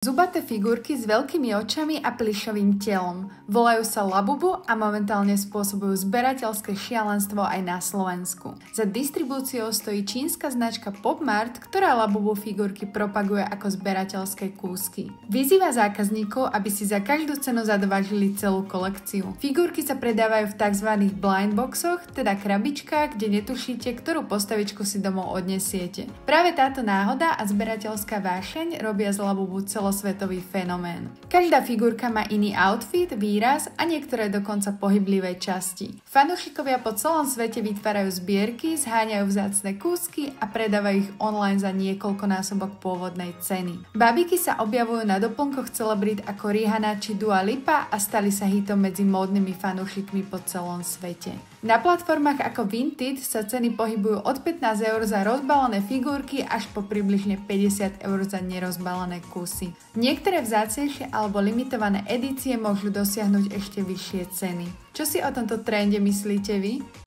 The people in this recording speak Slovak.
Zubaté figurky s veľkými očami a plyšovým telom. Volajú sa Labubu a momentálne spôsobujú zberateľské šialenstvo aj na Slovensku. Za distribúciou stojí čínska značka PopMart, ktorá Labubu figurky propaguje ako zberateľské kúsky. Vyzýva zákazníkov, aby si za každú cenu zadovážili celú kolekciu. Figurky sa predávajú v tzv. Blind boxoch, teda krabičkách, kde netušíte, ktorú postavičku si domov odnesiete. Práve táto náhoda a zberateľská vášeň robia z Labubu celosvetový fenomén. Každá figurka má iný outfit, výraz a niektoré dokonca pohyblivé časti. Fanúšikovia po celom svete vytvárajú zbierky, zháňajú vzácne kúsky a predávajú ich online za niekoľkonásobok pôvodnej ceny. Bábiky sa objavujú na doplnkoch celebrit ako Rihanna či Dua Lipa a stali sa hitom medzi módnymi fanúšikmi po celom svete. Na platformách ako Vinted sa ceny pohybujú od 15 eur za rozbalené figurky až po približne 50 eur za nerozbalené kusy. Niektoré vzácnejšie alebo limitované edície môžu dosiahnuť ešte vyššie ceny. Čo si o tomto trende myslíte vy?